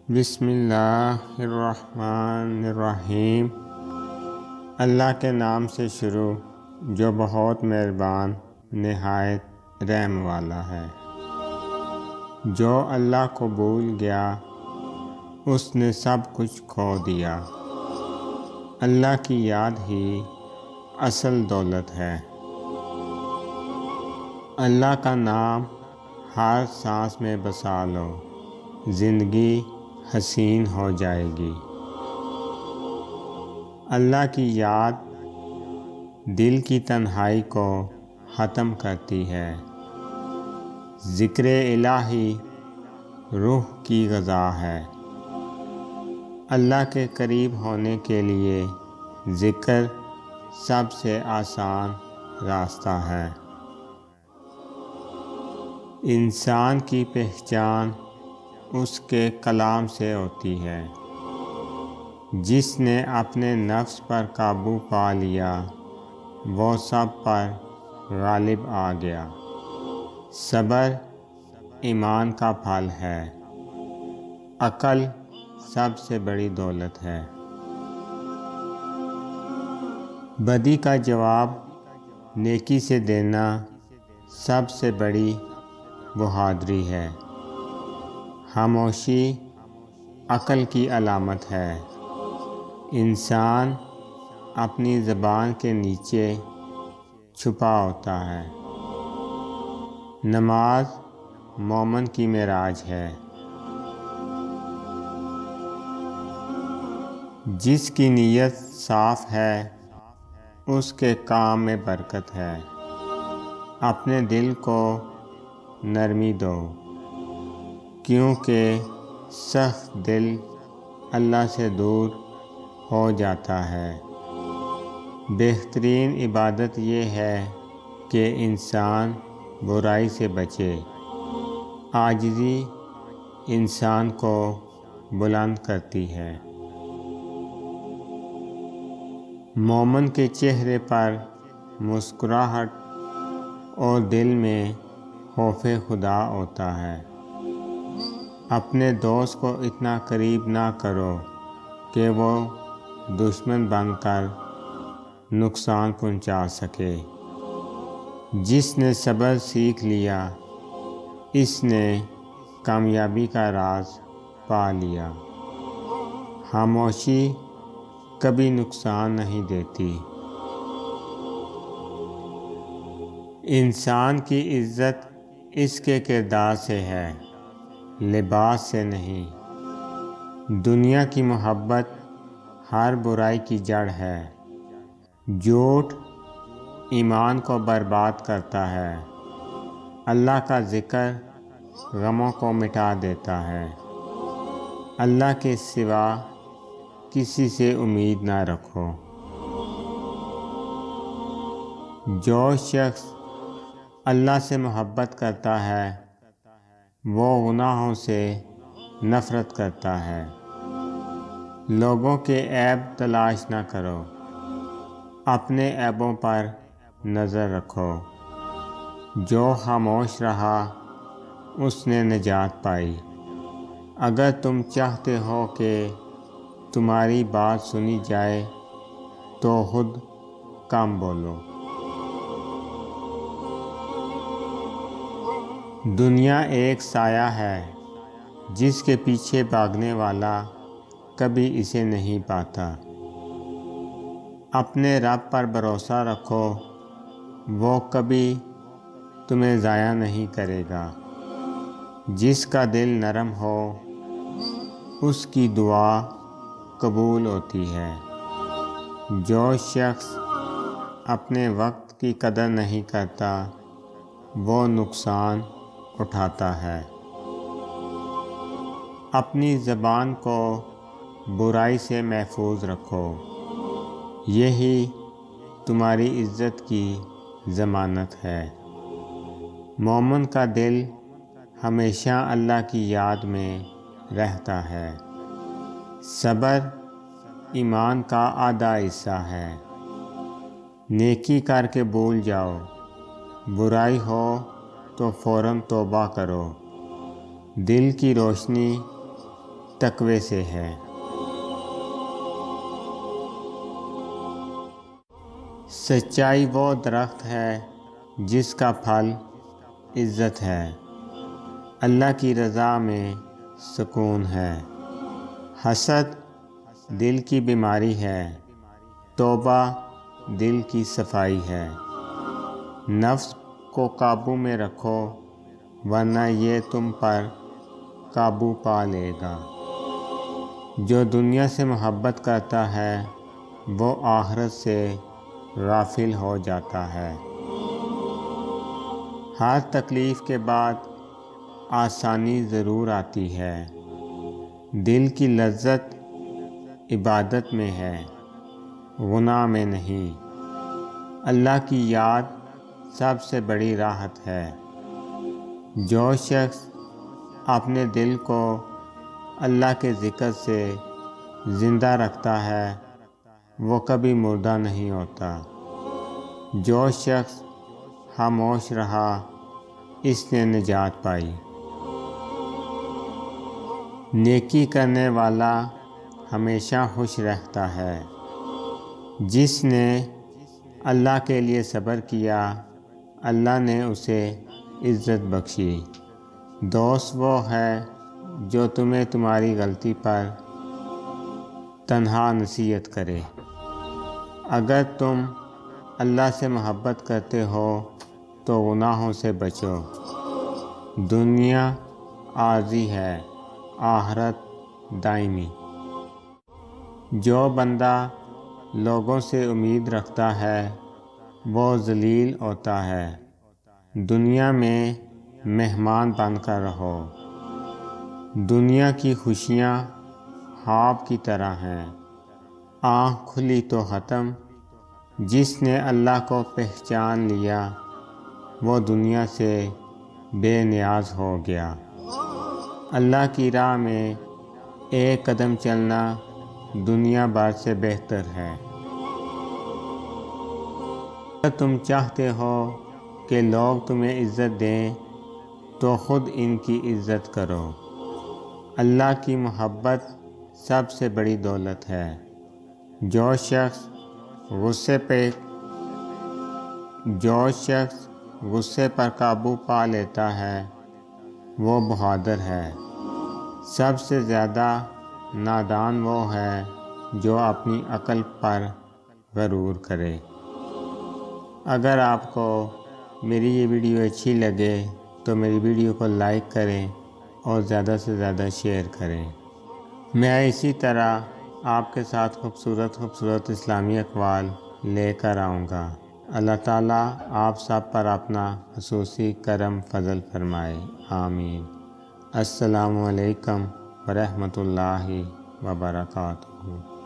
بسم اللہ الرحمن الرحیم۔ اللہ کے نام سے شروع جو بہت مہربان نہایت رحم والا ہے۔ جو اللہ کو بھول گیا اس نے سب کچھ کھو دیا۔ اللہ کی یاد ہی اصل دولت ہے۔ اللہ کا نام ہر سانس میں بسا لو، زندگی حسین ہو جائے گی۔ اللہ کی یاد دل کی تنہائی کو ختم کرتی ہے۔ ذکر الہی روح کی غذا ہے۔ اللہ کے قریب ہونے کے لیے ذکر سب سے آسان راستہ ہے۔ انسان کی پہچان اس کے کلام سے ہوتی ہے۔ جس نے اپنے نفس پر قابو پا لیا وہ سب پر غالب آ گیا۔ صبر ایمان کا پھل ہے۔ عقل سب سے بڑی دولت ہے۔ بدی کا جواب نیکی سے دینا سب سے بڑی بہادری ہے۔ خاموشی عقل کی علامت ہے۔ انسان اپنی زبان کے نیچے چھپا ہوتا ہے۔ نماز مومن کی معراج ہے۔ جس کی نیت صاف ہے اس کے کام میں برکت ہے۔ اپنے دل کو نرمی دو، کیونکہ سخت دل اللہ سے دور ہو جاتا ہے۔ بہترین عبادت یہ ہے کہ انسان برائی سے بچے۔ عاجزی انسان کو بلند کرتی ہے۔ مومن کے چہرے پر مسکراہٹ اور دل میں خوف خدا ہوتا ہے۔ اپنے دوست کو اتنا قریب نہ کرو کہ وہ دشمن بن کر نقصان پہنچا سکے۔ جس نے صبر سیکھ لیا اس نے کامیابی کا راز پا لیا۔ خاموشی کبھی نقصان نہیں دیتی۔ انسان کی عزت اس کے کردار سے ہے، لباس سے نہیں۔ دنیا کی محبت ہر برائی کی جڑ ہے۔ جھوٹ ایمان کو برباد کرتا ہے۔ اللہ کا ذکر غموں کو مٹا دیتا ہے۔ اللہ کے سوا کسی سے امید نہ رکھو۔ جو شخص اللہ سے محبت کرتا ہے وہ گناہوں سے نفرت کرتا ہے۔ لوگوں کے عیب تلاش نہ کرو، اپنے عیبوں پر نظر رکھو۔ جو خاموش رہا اس نے نجات پائی۔ اگر تم چاہتے ہو کہ تمہاری بات سنی جائے تو خود کم بولو۔ دنیا ایک سایہ ہے، جس کے پیچھے بھاگنے والا کبھی اسے نہیں پاتا۔ اپنے رب پر بھروسہ رکھو، وہ کبھی تمہیں ضائع نہیں کرے گا۔ جس کا دل نرم ہو اس کی دعا قبول ہوتی ہے۔ جو شخص اپنے وقت کی قدر نہیں کرتا وہ نقصان اٹھاتا ہے۔ اپنی زبان کو برائی سے محفوظ رکھو، یہی تمہاری عزت کی ضمانت ہے۔ مومن کا دل ہمیشہ اللہ کی یاد میں رہتا ہے۔ صبر ایمان کا آدھا حصہ ہے۔ نیکی کر کے بھول جاؤ، برائی ہو تو فوراً توبہ کرو۔ دل کی روشنی تقوی سے ہے۔ سچائی وہ درخت ہے جس کا پھل عزت ہے، اللہ کی رضا میں سکون ہے۔ حسد دل کی بیماری ہے، توبہ دل کی صفائی ہے۔ نفس کو قابو میں رکھو ورنہ یہ تم پر قابو پا لے گا۔ جو دنیا سے محبت کرتا ہے وہ آخرت سے غافل ہو جاتا ہے۔ ہر تکلیف کے بعد آسانی ضرور آتی ہے۔ دل کی لذت عبادت میں ہے، گناہ میں نہیں۔ اللہ کی یاد سب سے بڑی راحت ہے۔ جو شخص اپنے دل کو اللہ کے ذکر سے زندہ رکھتا ہے وہ کبھی مردہ نہیں ہوتا۔ جو شخص خاموش رہا اس نے نجات پائی۔ نیکی کرنے والا ہمیشہ خوش رہتا ہے۔ جس نے اللہ کے لیے صبر کیا اللہ نے اسے عزت بخشی۔ دوست وہ ہے جو تمہیں تمہاری غلطی پر تنہا نصیحت کرے۔ اگر تم اللہ سے محبت کرتے ہو تو گناہوں سے بچو۔ دنیا عارضی ہے، آخرت دائمی۔ جو بندہ لوگوں سے امید رکھتا ہے وہ ذلیل ہوتا ہے۔ دنیا میں مہمان بن کر رہو۔ دنیا کی خوشیاں خواب کی طرح ہیں، آنکھ کھلی تو ختم۔ جس نے اللہ کو پہچان لیا وہ دنیا سے بے نیاز ہو گیا۔ اللہ کی راہ میں ایک قدم چلنا دنیا بھر سے بہتر ہے۔ اگر تم چاہتے ہو کہ لوگ تمہیں عزت دیں تو خود ان کی عزت کرو۔ اللہ کی محبت سب سے بڑی دولت ہے۔ جو شخص غصے پر قابو پا لیتا ہے وہ بہادر ہے۔ سب سے زیادہ نادان وہ ہے جو اپنی عقل پر غرور کرے۔ اگر آپ کو میری یہ ویڈیو اچھی لگے تو میری ویڈیو کو لائک کریں اور زیادہ سے زیادہ شیئر کریں۔ میں اسی طرح آپ کے ساتھ خوبصورت اسلامی اقوال لے کر آؤں گا۔ اللہ تعالیٰ آپ سب پر اپنا خصوصی کرم فضل فرمائے، آمین۔ السلام علیکم ورحمۃ اللہ وبرکاتہ۔